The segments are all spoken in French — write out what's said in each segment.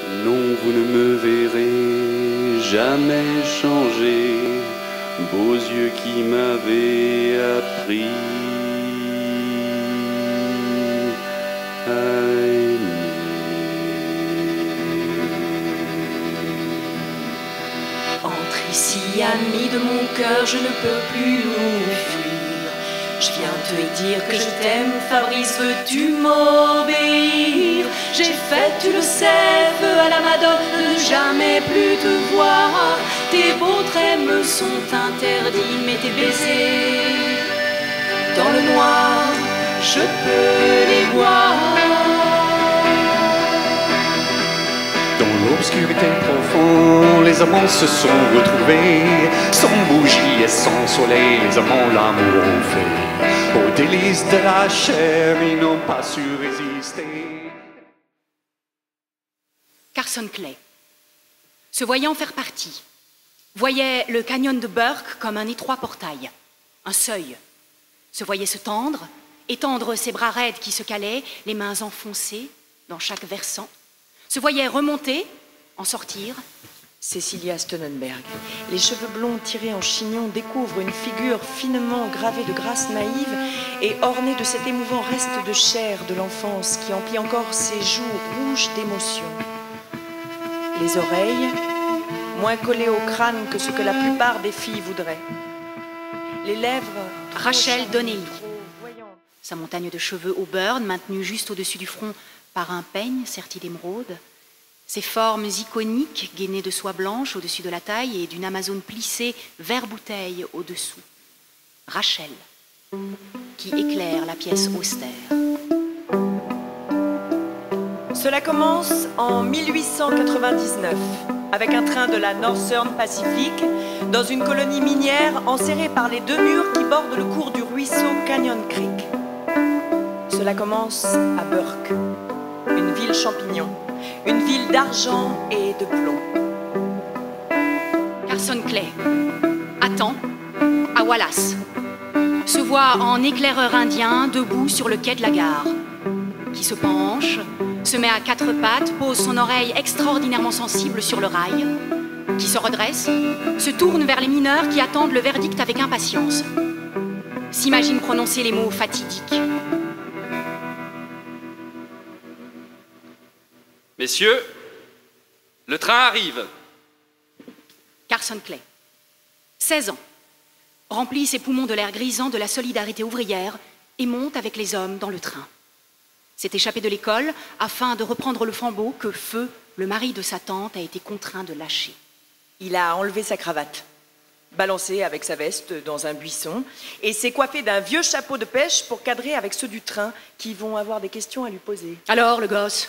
Non, vous ne me verrez jamais changer, beaux yeux qui m'avaient appris à aimer. Entre ici, ami de mon cœur, je ne peux plus m'enfuir. Je viens te dire que je t'aime, Fabrice, veux-tu m'obéir? J'ai fait, tu le sais, feu à la Madone, de ne jamais plus te voir. Tes beaux traits me sont interdits, mais tes baisers, dans le noir, je peux les voir. Dans l'obscurité profonde, les amants se sont retrouvés. Sans bougie et sans soleil, les amants l'amour ont fait. Aux délices de la chair, ils n'ont pas su résister. Carson Clay, se voyant faire partie, voyait le canyon de Burke comme un étroit portail, un seuil. Se voyait se tendre, étendre ses bras raides qui se calaient, les mains enfoncées dans chaque versant. Se voyait remonter, en sortir. Cecilia Stonenberg, les cheveux blonds tirés en chignon, découvre une figure finement gravée de grâce naïve et ornée de cet émouvant reste de chair de l'enfance qui emplit encore ses joues rouges d'émotion. Les oreilles, moins collées au crâne que ce que la plupart des filles voudraient. Les lèvres... Rachel Donnelly, sa montagne de cheveux auburn maintenue juste au-dessus du front par un peigne serti d'émeraude, ses formes iconiques gainées de soie blanche au-dessus de la taille et d'une amazone plissée vert bouteille au-dessous. Rachel, qui éclaire la pièce austère. Cela commence en 1899, avec un train de la Northern Pacific, dans une colonie minière enserrée par les deux murs qui bordent le cours du ruisseau Canyon Creek. Cela commence à Burke, une ville champignon, une ville d'argent et de plomb. Carson Clay attend à Wallace, se voit en éclaireur indien debout sur le quai de la gare, qui se penche, se met à quatre pattes, pose son oreille extraordinairement sensible sur le rail, qui se redresse, se tourne vers les mineurs qui attendent le verdict avec impatience, s'imagine prononcer les mots fatidiques. Messieurs, le train arrive. Carson Clay, 16 ans, remplit ses poumons de l'air grisant de la solidarité ouvrière et monte avec les hommes dans le train. S'est échappé de l'école afin de reprendre le flambeau que Feu, le mari de sa tante, a été contraint de lâcher. Il a enlevé sa cravate, balancé avec sa veste dans un buisson et s'est coiffé d'un vieux chapeau de pêche pour cadrer avec ceux du train qui vont avoir des questions à lui poser. Alors, le gosse,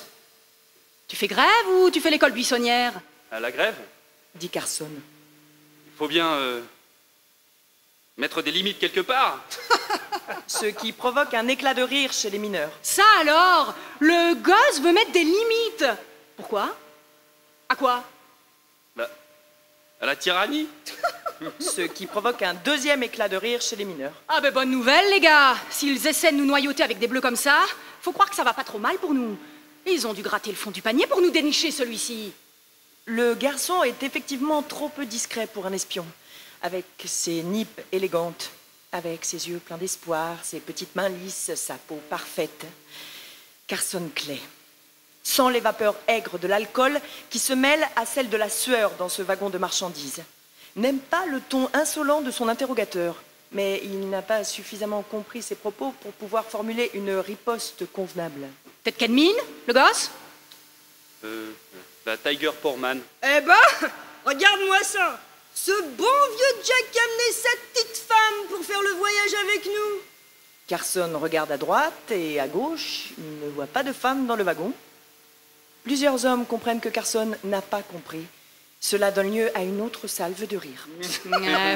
tu fais grève ou tu fais l'école buissonnière? À la grève, Dit Carson. il faut bien mettre des limites quelque part. Ce qui provoque un éclat de rire chez les mineurs. Ça alors, le gosse veut mettre des limites. Pourquoi? À quoi? À la tyrannie. Ce qui provoque un deuxième éclat de rire chez les mineurs. Ah ben bonne nouvelle les gars. S'ils essaient de nous noyauter avec des bleus comme ça, faut croire que ça va pas trop mal pour nous. Ils ont dû gratter le fond du panier pour nous dénicher celui-ci. Le garçon est effectivement trop peu discret pour un espion. Avec ses nippes élégantes, avec ses yeux pleins d'espoir, ses petites mains lisses, sa peau parfaite. Carson Clay, sans les vapeurs aigres de l'alcool qui se mêlent à celles de la sueur dans ce wagon de marchandises. N'aime pas le ton insolent de son interrogateur, mais il n'a pas suffisamment compris ses propos pour pouvoir formuler une riposte convenable. Peut-être quelle mine, le gosse? La Tiger Portman. Eh ben, regarde-moi ça. Ce bon vieux Jack qui a amené cette petite femme pour faire le voyage avec nous. Carson regarde à droite et à gauche. Il ne voit pas de femme dans le wagon. Plusieurs hommes comprennent que Carson n'a pas compris. Cela donne lieu à une autre salve de rire.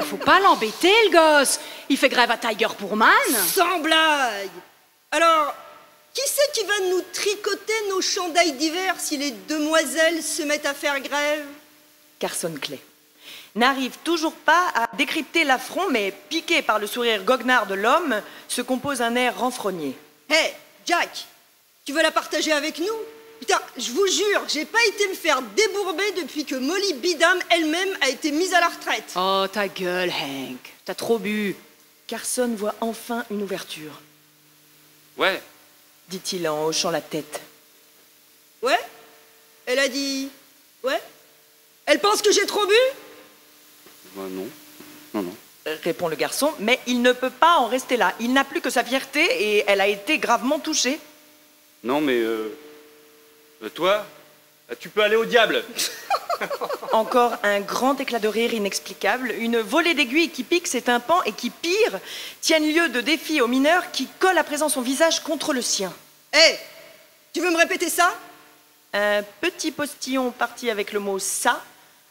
Faut pas l'embêter, le gosse. Il fait grève à Tiger Pullman. Sans blague. Alors, qui c'est qui va nous tricoter nos chandails d'hiver si les demoiselles se mettent à faire grève? Carson Clay n'arrive toujours pas à décrypter l'affront, mais piqué par le sourire goguenard de l'homme, se compose un air renfrogné. Hé, Jack, tu veux la partager avec nous? Putain, je vous jure, j'ai pas été me faire débourber depuis que Molly Bidam elle-même a été mise à la retraite. Oh, ta gueule, Hank. T'as trop bu. Carson voit enfin une ouverture, Ouais, dit-il en hochant la tête. Ouais? Elle a dit... Ouais? Elle pense que j'ai trop bu? bah non. Non, non. Répond le garçon, mais il ne peut pas en rester là. Il n'a plus que sa fierté et elle a été gravement touchée. Non, mais toi, tu peux aller au diable. Encore un grand éclat de rire inexplicable, une volée d'aiguilles qui pique ses tympans et qui, pire, tiennent lieu de défi au mineur qui colle à présent son visage contre le sien. Hé! Tu veux me répéter ça? Un petit postillon parti avec le mot « ça »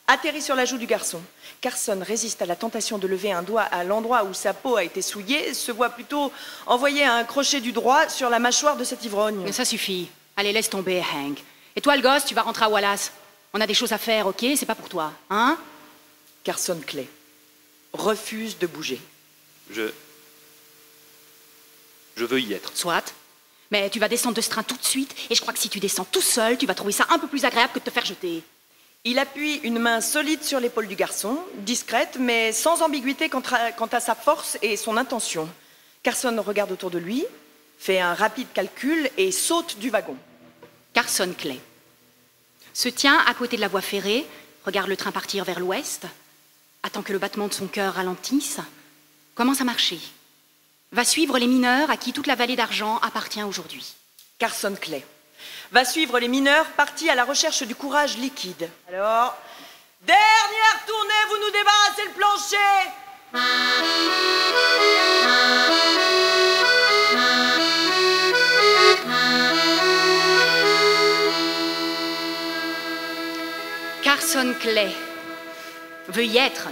atterrit sur la joue du garçon. Carson résiste à la tentation de lever un doigt à l'endroit où sa peau a été souillée, se voit plutôt envoyer un crochet du droit sur la mâchoire de cet ivrogne. Mais ça suffit. Allez, laisse tomber, Hank. Et toi, le gosse, tu vas rentrer à Wallace. On a des choses à faire, ok? C'est pas pour toi, hein? Carson Clay refuse de bouger. Je veux y être. Soit. Mais tu vas descendre de ce train tout de suite, et je crois que si tu descends tout seul, tu vas trouver ça un peu plus agréable que de te faire jeter. Il appuie une main solide sur l'épaule du garçon, discrète, mais sans ambiguïté quant à sa force et son intention. Carson regarde autour de lui, fait un rapide calcul et saute du wagon. Carson Clay se tient à côté de la voie ferrée, regarde le train partir vers l'ouest, attend que le battement de son cœur ralentisse, commence à marcher, va suivre les mineurs à qui toute la vallée d'argent appartient aujourd'hui. Carson Clay va suivre les mineurs partis à la recherche du courage liquide. Alors, dernière tournée, vous nous débarrassez le plancher! Carson Clay veut y être,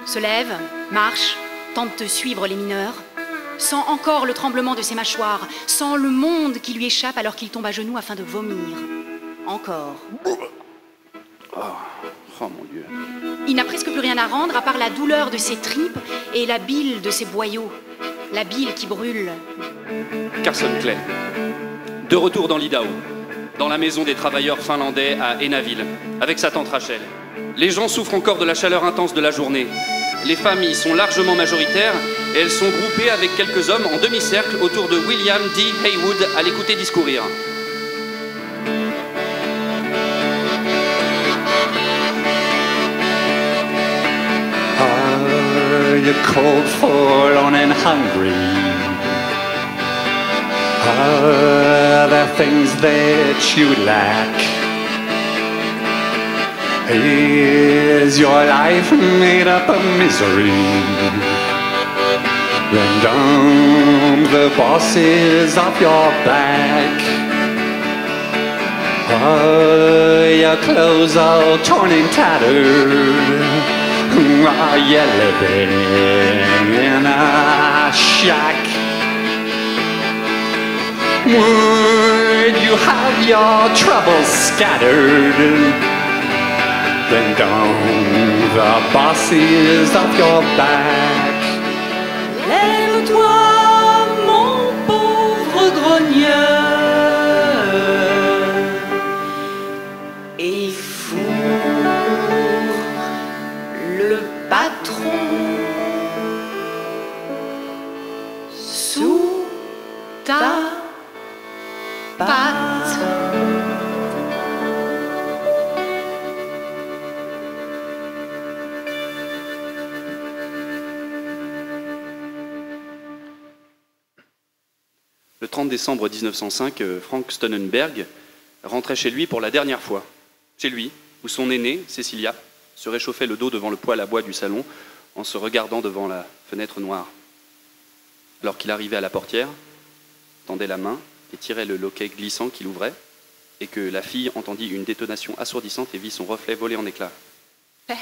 se lève, marche, tente de suivre les mineurs, sent encore le tremblement de ses mâchoires, sent le monde qui lui échappe alors qu'il tombe à genoux afin de vomir. Encore. Oh mon Dieu. Il n'a presque plus rien à rendre à part la douleur de ses tripes et la bile de ses boyaux. La bile qui brûle. Carson Clay, de retour dans l'Idaho, dans la maison des travailleurs finlandais à Enaville, avec sa tante Rachel. Les gens souffrent encore de la chaleur intense de la journée. Les femmes y sont largement majoritaires et elles sont groupées avec quelques hommes en demi-cercle autour de William D. Haywood à l'écouter discourir. Are you cold, forlorn and hungry? Are there things that you lack? Is your life made up of misery? Then down the bosses of your back. Are your clothes all torn and tattered? Are you living in a shack? Would you have your troubles scattered? Then down the bosses of your back. Lève-toi, mon pauvre grogneur, et fourre le patron sous ta patte. Le 30 décembre 1905, Frank Stonenberg rentrait chez lui pour la dernière fois. Chez lui, où son aînée, Cecilia, se réchauffait le dos devant le poêle à bois du salon en se regardant devant la fenêtre noire. Alors qu'il arrivait à la portière, tendait la main et tirait le loquet glissant qu'il ouvrait, et que la fille entendit une détonation assourdissante et vit son reflet voler en éclats. Père,